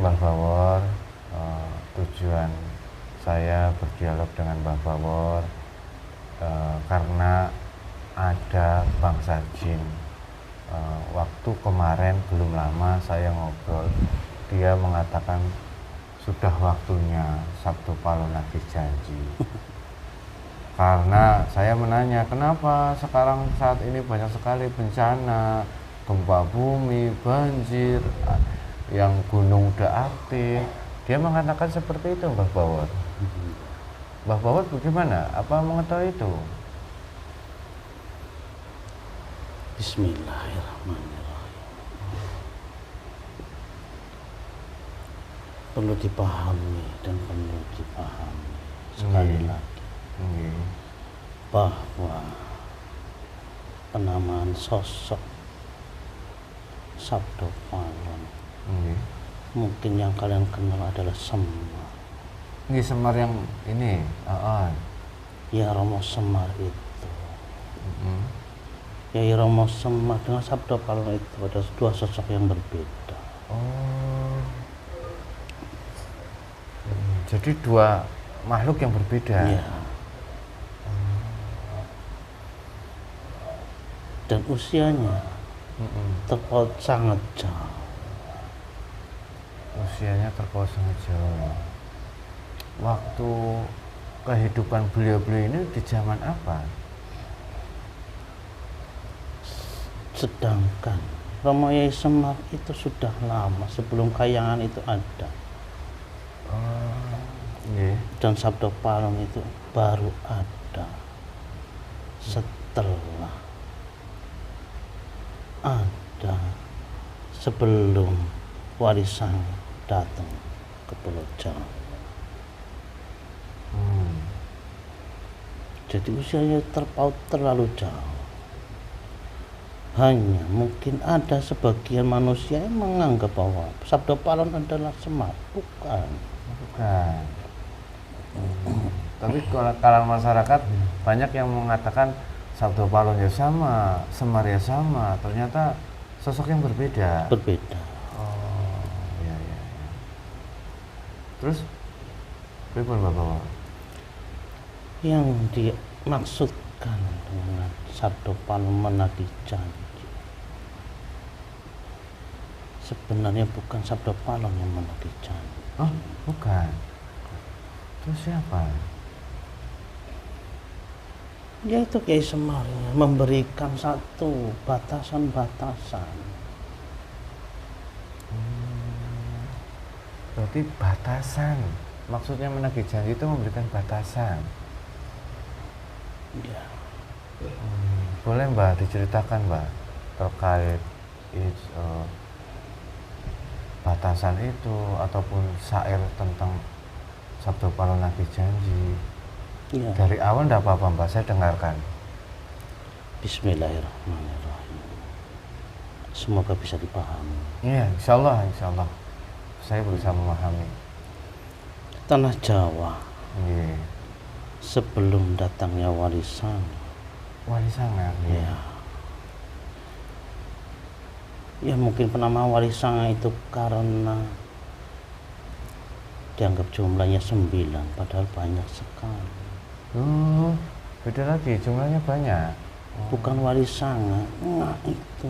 Mbah Bawor, tujuan saya berdialog dengan Mbah Bawor karena ada bangsa jin. Waktu kemarin belum lama saya ngobrol, dia mengatakan sudah waktunya Sabdo Palo Nagih Janji. Karena saya menanya kenapa sekarang saat ini banyak sekali bencana, gempa bumi, banjir, yang gunung udah aktif. Dia mengatakan seperti itu, Mbah Bawor. Mbah Bawor bagaimana? Apa mengetahui itu? Bismillahirrahmanirrahim. Perlu dipahami dan perlu dipahami sekali lagi bahwa penamaan sosok Sabdo Palo mungkin yang kalian kenal adalah Semar. Ini Semar yang ini, Ya Romo Semar itu. Ya Romo Semar dengan Sabdo Palo itu ada dua sosok yang berbeda. Jadi dua makhluk yang berbeda. Ya. Dan usianya terpaut sangat jauh. Usianya terpaut sangat jauh. Waktu kehidupan beliau-beliau ini di zaman apa? Sedangkan Romo Yai Semar itu sudah lama sebelum Kahyangan itu ada. Dan Sabdo Palo itu baru ada setelah ada sebelum warisan datang ke Pulau Jawa. Jadi usianya terpaut terlalu jauh. Hanya mungkin ada sebagian manusia yang menganggap bahwa Sabdo Palo adalah Semar. Bukan. Tapi kalau masyarakat banyak yang mengatakan Sabdo Palo ya sama, Semar ya sama. Ternyata sosok yang berbeda. Berbeda. Iya. Terus bagaimana Bapak? Yang dimaksudkan dengan Sabdo Palo menagih janji sebenarnya bukan Sabdo Palo yang menagih janji. Bukan. Terus siapa? Yaitu Kiai Semar memberikan satu batasan-batasan. Berarti batasan. Maksudnya menagih janji itu memberikan batasan. Ya. Boleh Mbak diceritakan Mbak terkait batasan itu ataupun syair tentang Sabdo Palo Nagih Janji. Ya. Dari awal enggak apa-apa Mbak, saya dengarkan. Bismillahirrahmanirrahim. Semoga bisa dipahami. Iya, insya Allah saya berusaha memahami. Tanah Jawa Iya. sebelum datangnya warisan. Warisangan. Ya. Ya mungkin penamaan warisan itu karena dianggap jumlahnya 9 padahal banyak sekali. Beda lagi, jumlahnya banyak. Bukan warisan. Nah itu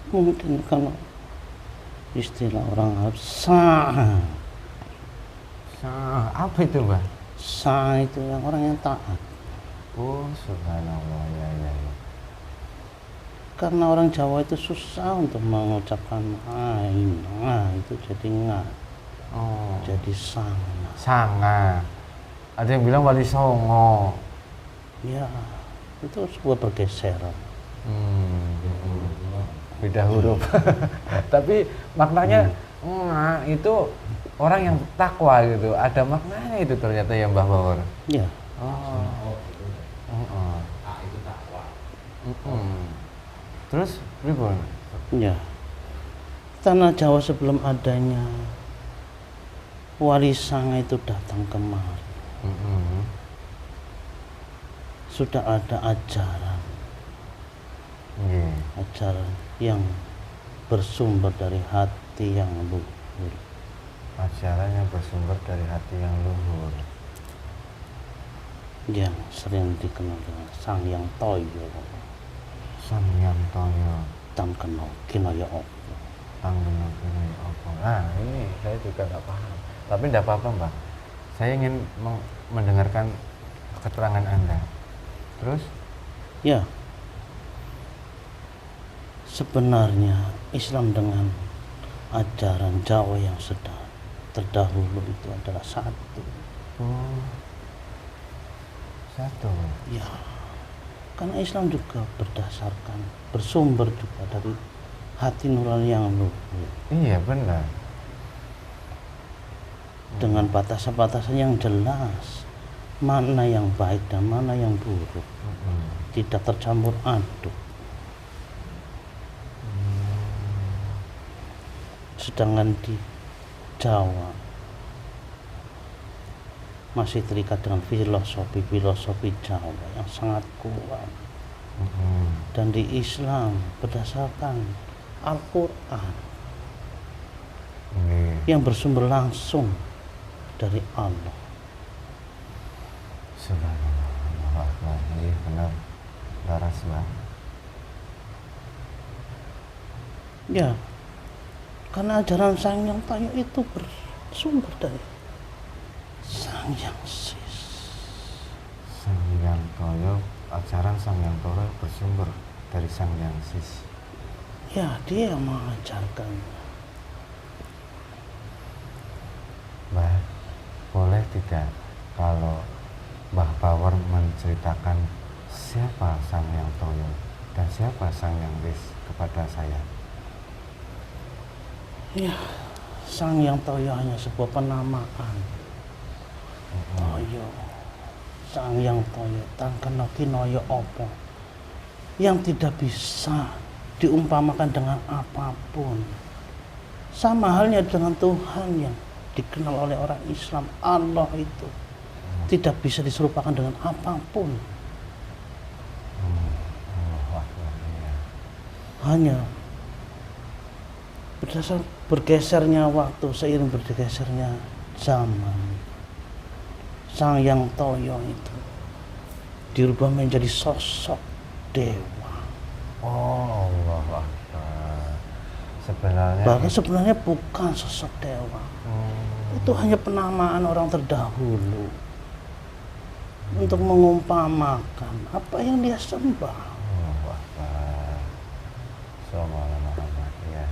mungkin kalau istilah orang Arab Apa itu Mbak? Sa itu yang orang yang taat. Subhanallah, ya. Karena orang Jawa itu susah untuk mengucapkan ain. Itu jadi nga. Jadi Sanga. Ada yang bilang Wali Songo. Ya, itu sebuah pergeseran. Beda huruf. Tapi maknanya itu orang yang takwa gitu. Ada maknanya itu ternyata ya Mbah Bawor. Ya. Itu takwa. Terus ribon? Ya. Tanah Jawa sebelum adanya Wali Sanga itu datang kemari. Sudah ada ajaran. Yeah. Ajaran yang bersumber dari hati yang luhur. ajaran yang bersumber dari hati yang luhur, yang sering dikenal dengan Sang Hyang Toyo. Sang Hyang Toyo, Tam kena kinaya apa? Tanggeno Kini apa? Nah ini saya juga nggak paham. Tapi tidak apa-apa Mbak. Saya ingin mendengarkan keterangan Anda. Terus? Ya, sebenarnya Islam dengan ajaran Jawa yang sudah terdahulu itu adalah satu. Oh, satu. Ya, karena Islam juga bersumber juga dari hati nurani yang luhur. Iya benar. Dengan batasan-batasan yang jelas, mana yang baik dan mana yang buruk, tidak tercampur aduk. Sedangkan di Jawa masih terikat dengan filosofi Jawa yang sangat kuat. Dan di Islam berdasarkan Al-Quran yang bersumber langsung dari Allah. Subhanallah, ini benar laras banget. Ya, karena ajaran Sang Hyang Toyo itu bersumber dari Sang Hyang Sis. Sang Hyang Toyo, ajaran Sang Hyang Toyo bersumber dari Sang Hyang Sis. Ya, dia yang mengajarkan. Mbah, boleh tidak kalau Mbah Power menceritakan siapa Sang Hyang Toyo dan siapa Sang Hyang Sis kepada saya? Ya, Sang Hyang Toyo hanya sebuah penamaan. Toyo, Sang Hyang Toyo, tangkeno kinaya apa yang tidak bisa diumpamakan dengan apapun. Sama halnya dengan Tuhan yang dikenal oleh orang Islam, Allah itu tidak bisa diserupakan dengan apapun. Hanya berdasar bergesernya waktu seiring bergesernya zaman, Sang Hyang Toyo itu dirubah menjadi sosok dewa. Oh Allah Akbar. Bahkan sebenarnya bukan sosok dewa. Itu hanya penamaan orang terdahulu untuk mengumpamakan apa yang dia sembah. Allah Akbar. Sallallahu Muhammad. Ya.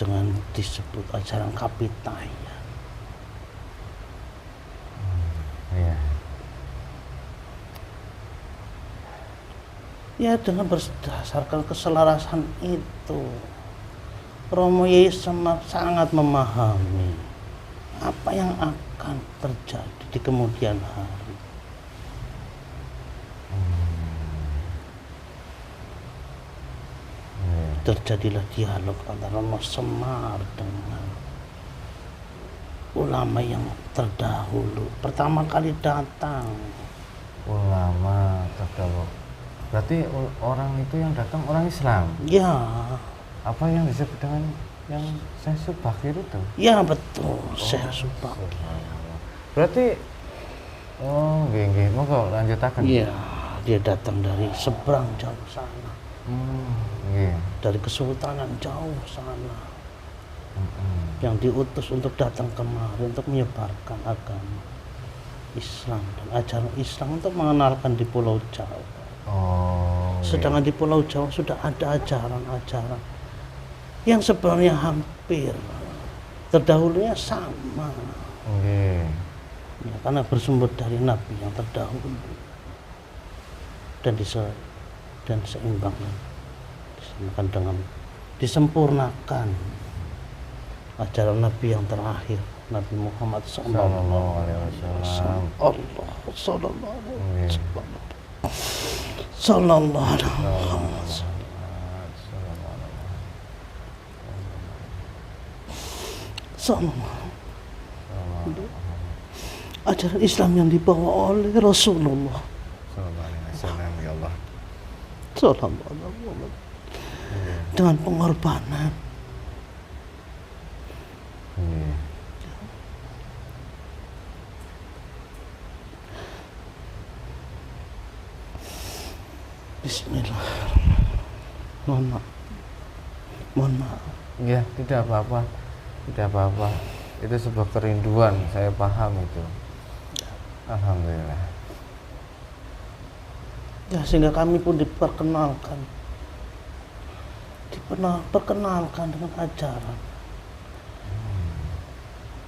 Dengan disebut ajaran Kapitaya. Iya. Ya, dengan berdasarkan keselarasan itu, Romo Yesus sangat memahami apa yang akan terjadi di kemudian hari. Terjadilah dialog antara Romo Semar dengan ulama yang terdahulu. Pertama kali datang. Ulama terdahulu. Berarti orang itu yang datang orang Islam? Ya. Apa yang disebut dengan yang Syekh Subakir itu? Ya betul, Syekh Subakir. Berarti, nggih, monggo lanjutaken. Iya, dia datang dari seberang jauh sana. Nggih. Dari kesultanan jauh sana. Yang diutus untuk datang kemari untuk menyebarkan agama Islam dan ajaran Islam untuk mengenalkan di Pulau Jawa. Sedangkan di Pulau Jawa sudah ada ajaran-ajaran yang sebenarnya hampir terdahulunya sama. Ya, karena bersumber dari Nabi yang terdahulu dan diseimbangkan dengan disempurnakan ajaran Nabi yang terakhir, Nabi Muhammad sallallahu alaihi wasallam. Allah sallallahu alaihi wasallam. Sallallahu alaihi wasallam. Ajaran Islam yang dibawa oleh Rasulullah sallallahu alaihi wasallam, ya Allah. Sallallahu alaihi wasallam. Dengan pengorbanan. Iya. Bismillah. Mohon maaf. Mohon maaf. Ya, tidak apa-apa. Tidak apa-apa. Itu sebuah kerinduan, saya paham itu. Alhamdulillah. Ya, sehingga kami pun diperkenalkan dengan ajaran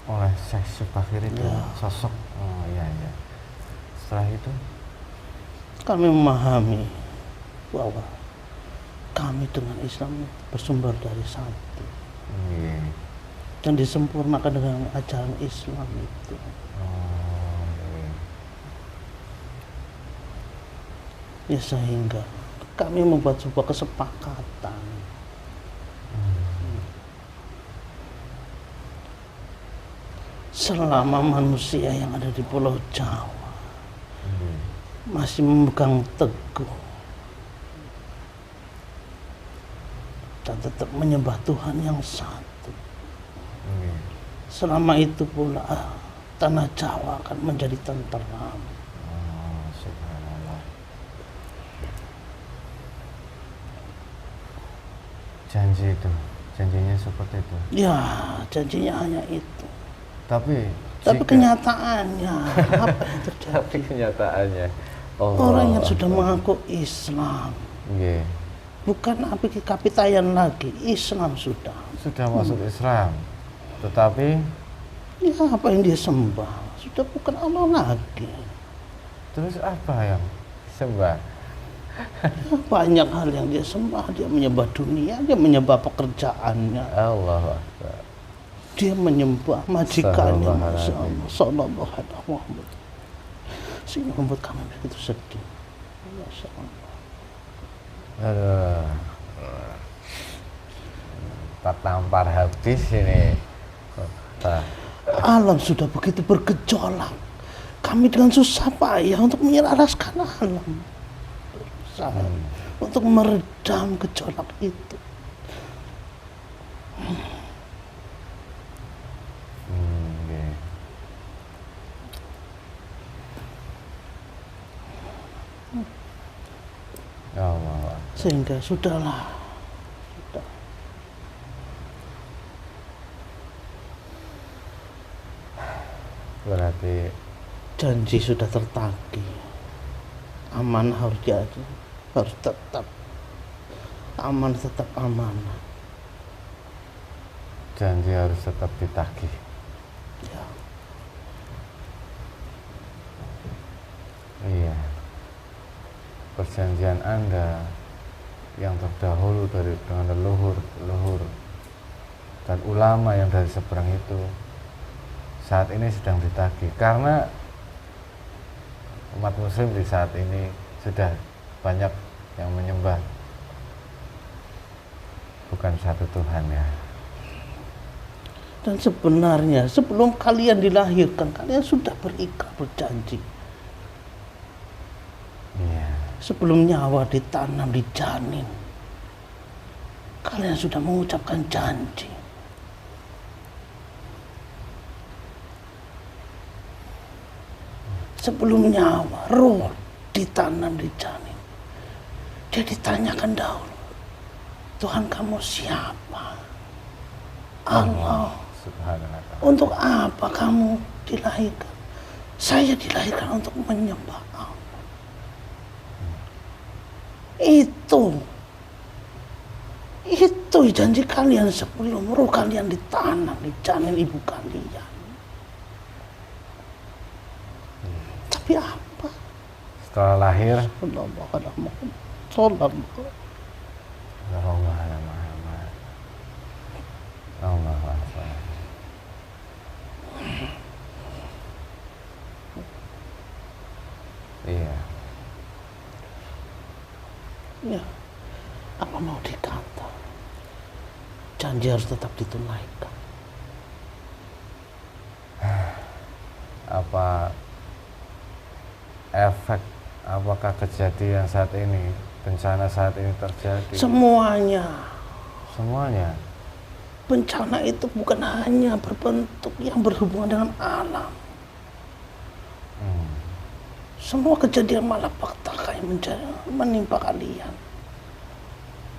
Oleh Syekh Syubakir itu Ya. sosok. Oh iya iya. Setelah itu kami memahami bahwa kami dengan Islam bersumber dari satu iya. dan disempurnakan dengan ajaran Islam itu. Oh, iya. Ya, sehingga kami membuat sebuah kesepakatan selama manusia yang ada di Pulau Jawa Iya. masih memegang teguh dan tetap menyembah Tuhan yang satu, Iya. selama itu pula tanah Jawa akan menjadi tenteram. Oh, subhanallah. Janjinya seperti itu. Ya, janjinya hanya itu. Tapi Kenyataannya apa yang terjadi? tapi kenyataannya Allah. Orang yang sudah mengaku Islam, Iya. bukan kapitayan lagi, Islam sudah. Sudah masuk Islam. Tetapi Ya, apa yang dia sembah sudah bukan Allah lagi. terus apa yang sembah? Ya, banyak hal yang dia sembah. Dia menyembah dunia, dia menyembah pekerjaannya, Allah Akbar. dia menyembah majikannya. Sallallahu Masya alaihi Allah, sallallahu alaihi Muhammad. Sehingga membuat kami begitu sedih. Masya Allah. Aduh. Tak tampar habis ini. Ah, Alam sudah begitu bergejolak. Kami dengan susah payah untuk menyelaraskan alam. Berusaha untuk meredam gejolak itu. iya. Ya Allah. Sehingga sudahlah. Sudah. Berarti Janji sudah tertagih. Amanah harus jadi. Harus tetap. Amanah tetap amanah. janji harus tetap ditagih. Ya. Iya. Perjanjian Anda yang terdahulu dengan leluhur dan ulama yang dari seberang itu saat ini sedang ditagih, karena umat muslim di saat ini sudah banyak yang menyembah bukan satu Tuhan ya. Dan sebenarnya sebelum kalian dilahirkan, kalian sudah berikrar berjanji. Iya. Sebelum nyawa ditanam di janin, kalian sudah mengucapkan janji. Sebelum nyawa, roh ditanam di janin, dia ditanyakan dahulu, Tuhan kamu siapa? Allah. Subhanallah. Untuk apa kamu dilahirkan? Saya dilahirkan untuk menyembah Allah. Itu janji kalian sebelum roh kalian ditanam di janin ibu kalian. Tapi apa? Setelah lahir, Sallallahu alaihi Muhammad. Sallallahu. Allah Muhammad. Allah Akbar. Iya. Ya, apa mau dikata? Janji harus tetap ditunaikan. Apa efek, apakah kejadian saat ini bencana saat ini terjadi. Semuanya. Semuanya. Bencana itu bukan hanya berbentuk yang berhubungan dengan alam. Semua kejadian malapetaka yang menimpa kalian,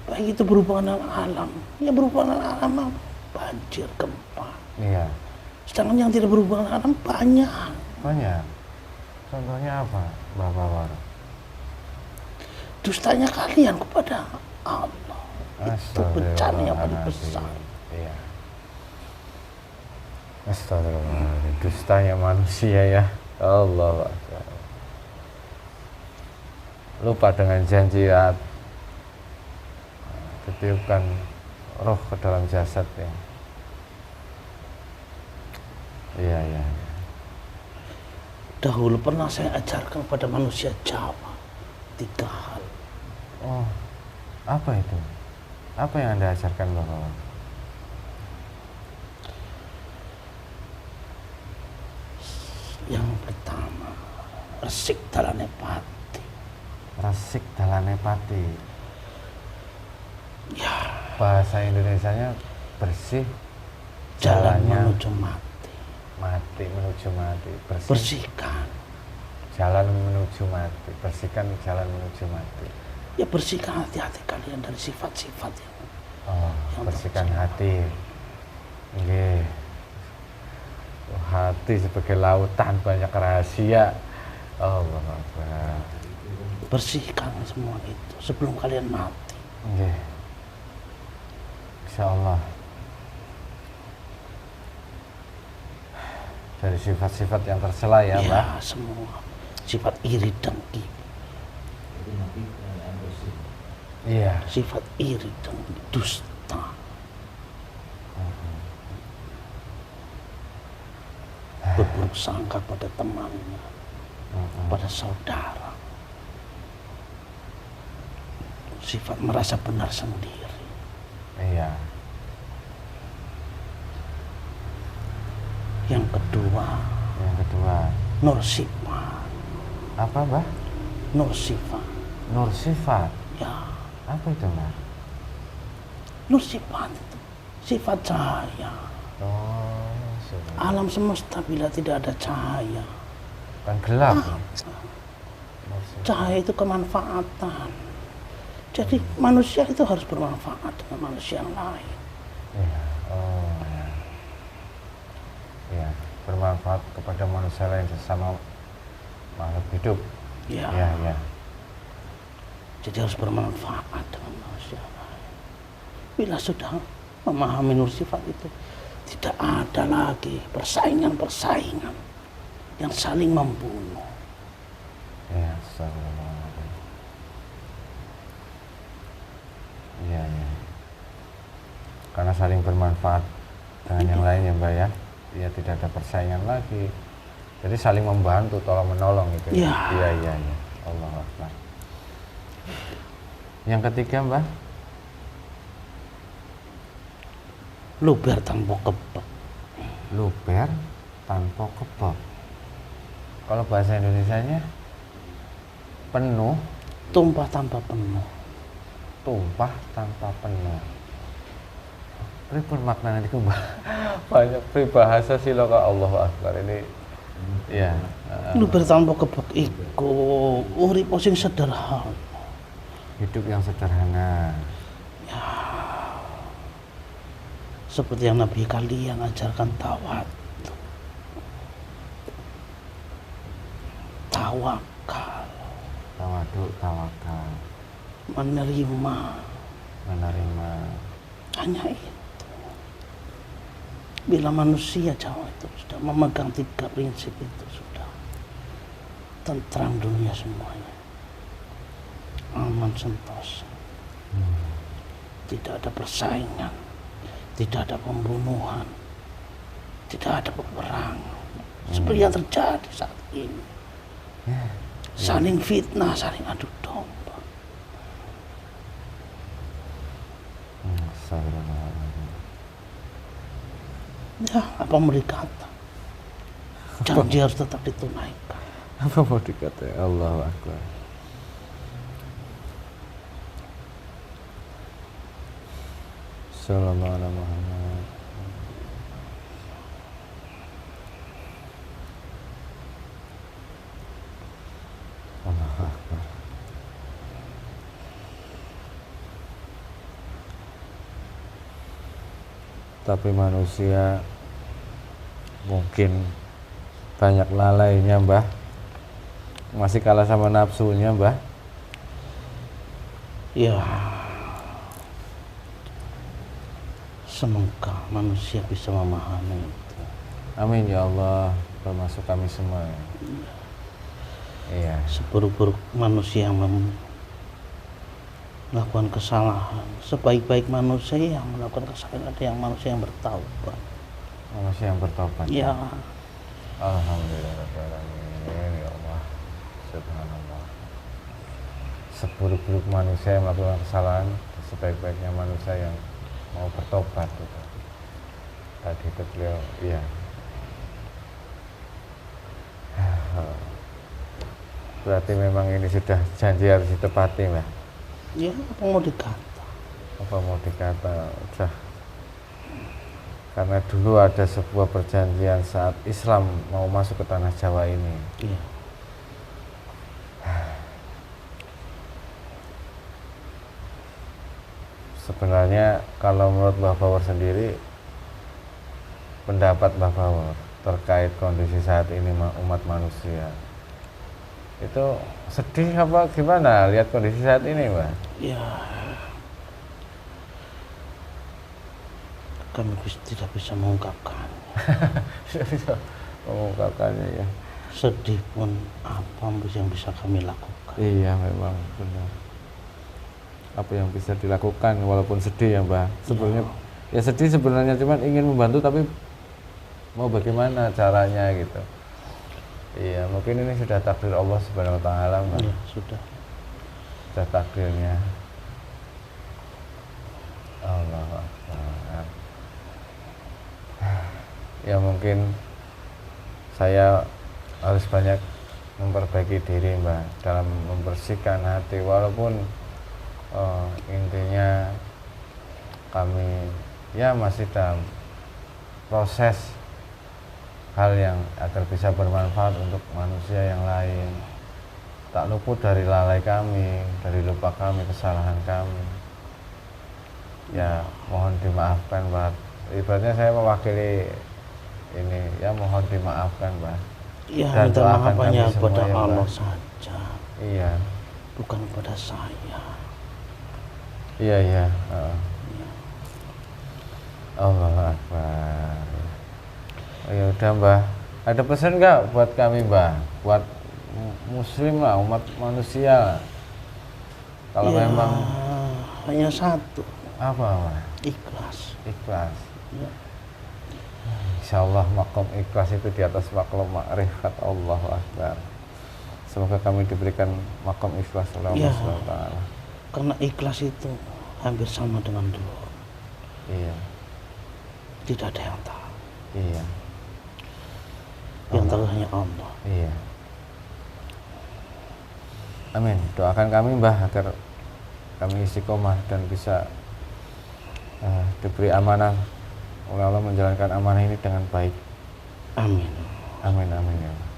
baik itu berhubungan dengan alam, yang berhubungan dengan alam, banjir, gempa. Iya. Sedangkan yang tidak berhubungan dengan alam banyak. Banyak. Contohnya apa, Bapak Waro? Dustanya kalian kepada Allah. Itu bencana yang paling besar. Iya. Astagfirullahaladzim, dustanya manusia ya. Allah Akbar. Lupa dengan janji ya, ditiupkan roh ke dalam jasad ya. Iya, iya. Dahulu pernah saya ajarkan pada manusia Jawa 3 hal. Oh, apa itu? Apa yang Anda ajarkan Bapak? Yang pertama, resik dalane pati. Resik dalane pati. Ya, Bahasa Indonesianya bersih, jalan jalannya menuju mati. mati menuju mati. Bersihkan. Jalan menuju mati. Bersihkan jalan menuju mati. Ya, bersihkan hati-hati kalian dari sifat-sifat yang Bersihkan hati. Nggih. Hati sebagai lautan banyak rahasia. Allah Akbar. bersihkan semua itu sebelum kalian mati. Nggih. Insyaallah. Dari sifat-sifat yang tercela ya, Mbak. Ya, semua sifat iri dengki. Iya. Sifat iri dengki, dusta. Berburuk sangka pada temannya, pada saudara. Sifat merasa benar sendiri. Iya. Yang kedua, nursifat. Apa, Mbak? Nursifat. Nur sifat. Ya, Apa itu, Mbak? nursifat itu sifat cahaya. Oh, sudah. Alam semesta bila tidak ada cahaya, Kan gelap. cahaya itu kemanfaatan. Jadi manusia itu harus bermanfaat dengan manusia yang lain. Iya. Oh, ya. Iya, bermanfaat kepada manusia lain sesama makhluk hidup. Ya, Iya, iya. jadi harus bermanfaat dengan manusia lain. Bila sudah memahami nur sifat itu, tidak ada lagi persaingan-persaingan yang saling membunuh. Iya, astagfirullahaladzim. Iya, iya. Karena saling bermanfaat dengan yang lain ya, Mbak ya. Ya tidak ada persaingan lagi. Jadi saling membantu, tolong menolong gitu. Ya. Iya, iya, iya. Allah Akbar. Yang ketiga, Mbak, Luber tanpa kebek. luber tanpa kebab. Kalau bahasa Indonesianya penuh, Tumpah tanpa penuh. tumpah tanpa penuh. Pripun maknanya itu, Mbak? Banyak peribahasa sih loh, Kak. Allahu Akbar ini. Ya. Luber tanpa kebek iku urip sing sederhana. Hidup yang sederhana. Seperti yang Nabi kalian ajarkan tawadu. Tawakal. Tawadu, tawakal, Menerima. menerima. Hanya itu. Bila manusia Jawa itu sudah memegang 3 prinsip itu, sudah tentram dunia semuanya. Aman sentosa. Tidak ada persaingan. Tidak ada pembunuhan. Tidak ada peperangan. Seperti yang terjadi saat ini. Saling fitnah, saling adu domba. Astagfirullahaladzim. Ya, apa mau dikata? Janji harus tetap ditunaikan. Apa mau dikata? Allahu Akbar. Sallallahu alaihi Muhammad. Allahu Akbar. Tapi manusia mungkin banyak lalainya, Mbah. Masih kalah sama nafsunya, Mbah. Ya, semoga manusia bisa memahami itu. Amin ya Allah, termasuk kami semua. Iya. Seburuk-buruk manusia yang melakukan kesalahan, sebaik-baik manusia yang melakukan kesalahan ada yang manusia yang bertaubat. Manusia yang bertobat. Ya, Alhamdulillah ya Allah. Subhanallah. Seburuk-buruk manusia yang melakukan kesalahan, sebaik-baiknya manusia yang mau bertobat gitu. Tadi itu beliau, iya. Berarti memang ini sudah janji harus ditepati, Mbak. ya apa mau dikata? Apa mau dikata, udah. Karena dulu ada sebuah perjanjian saat Islam mau masuk ke tanah Jawa ini. Ya, Sebenarnya kalau menurut Mbah Bawor sendiri, pendapat Mbah Bawor terkait kondisi saat ini umat manusia, itu sedih apa gimana lihat kondisi saat ini, Mbah? ya, kami tidak bisa mengungkapkan. Tidak bisa mengungkapkannya ya. Sedih pun apa yang bisa kami lakukan. Iya memang benar. Apa yang bisa dilakukan walaupun sedih ya, Mbah. Sebenarnya ya sedih sebenarnya, cuman ingin membantu tapi mau bagaimana caranya gitu. Iya, mungkin ini sudah takdir Allah Subhanahu wa taala, Mbah. Ya, sudah. Sudah takdirnya. Allahu Akbar. Ya mungkin saya harus banyak memperbaiki diri, Mbah, dalam membersihkan hati, walaupun intinya kami ya masih dalam proses hal yang agar bisa bermanfaat untuk manusia yang lain, tak luput dari lalai kami, dari lupa kami, kesalahan kami. Ya mohon dimaafkan, Mbah. Ibaratnya saya mewakili ini, ya mohon dimaafkan, Mbah. Ya, Dan minta doakan maaf kami hanya semua kepada ya, Mbah. Allah saja, Iya, bukan kepada saya. iya, iya. Allahu Akbar. Oh, ya udah, Mbah. Ada pesan nggak buat kami, Mbah? Buat muslim lah, umat manusia lah. Kalau Ya, memang hanya satu, apa, Mbah? ikhlas. Ikhlas. Ya, Insya Allah makom ikhlas itu di atas makom makrifat. Allahu Akbar. Semoga kami diberikan makom ikhlas oleh Allah Ya. Subhanahu wa taala. karena ikhlas itu hampir sama dengan doa. Iya, Tidak ada yang tahu. iya, Yang tahu hanya Allah. iya. Amin. Doakan kami, Mbah, agar kami istiqomah dan bisa diberi amanah oleh Allah, menjalankan amanah ini dengan baik. Amin. Amin, amin ya Allah.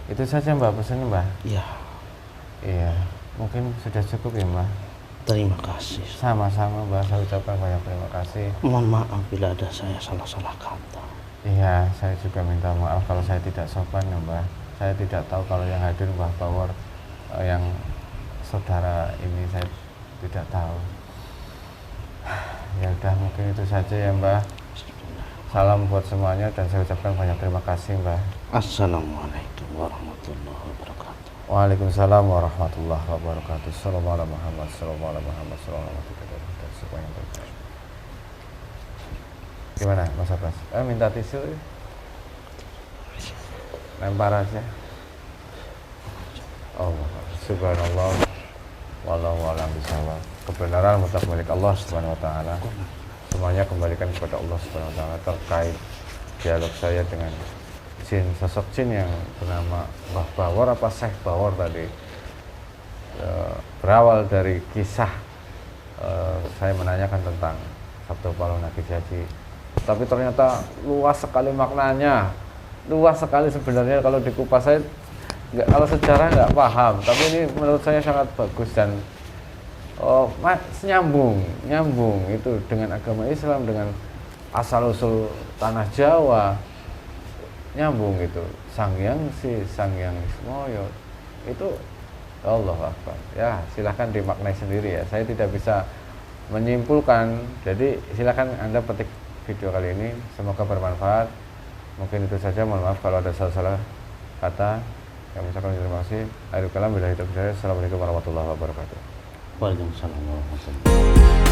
Itu saja, Mbah, pesannya, Mbah. Ya, Iya, mungkin sudah cukup ya, Mbah. terima kasih. Sama-sama, Mbah, saya ucapkan banyak terima kasih. Mohon maaf bila ada saya salah-salah kata. Iya, saya juga minta maaf kalau saya tidak sopan ya, Mbah. Saya tidak tahu kalau yang hadir Mbah Bawor, yang saudara ini saya tidak tahu. Ya udah, mungkin itu saja ya, Mbah. Salam buat semuanya dan saya ucapkan banyak terima kasih, Mbah. Assalamualaikum warahmatullahi wabarakatuh. Waalaikumsalam warahmatullahi wabarakatuh. Sallallahu alaihi Muhammad, sallallahu alaihi Muhammad, sallallahu alaihi Muhammad, semuanya terbaik. Gimana, Mas Abbas? Minta tisu ya? Lempar aja. Allah, subhanallah, wallahu a'lam bishawab. Kebenaran mutlak milik Allah Subhanahu wa taala. Semuanya kembalikan kepada Allah Subhanahu wa taala. Terkait dialog saya dengan jin, sosok jin yang bernama Mbah Bawor apa Syekh Bawor tadi, berawal dari kisah saya menanyakan tentang Sabtu Palu Nagi Jadi. Tapi ternyata luas sekali maknanya, luas sekali sebenarnya kalau dikupas. Saya kalau sejarah nggak paham, tapi ini menurut saya sangat bagus dan nyambung itu dengan agama Islam, dengan asal usul tanah Jawa, nyambung itu. Sang Hyang Wismoyo itu Allah Akbar. Ya silahkan dimaknai sendiri ya. Saya tidak bisa menyimpulkan. Jadi silahkan Anda petik video kali ini. Semoga bermanfaat. Mungkin itu saja. Mohon maaf kalau ada salah-salah kata. Kami ucapkan terima kasih. Akhirul kalam, billahi taufiq hidayah. Assalamualaikum warahmatullahi wabarakatuh. Waalaikumsalam warahmatullahi wabarakatuh.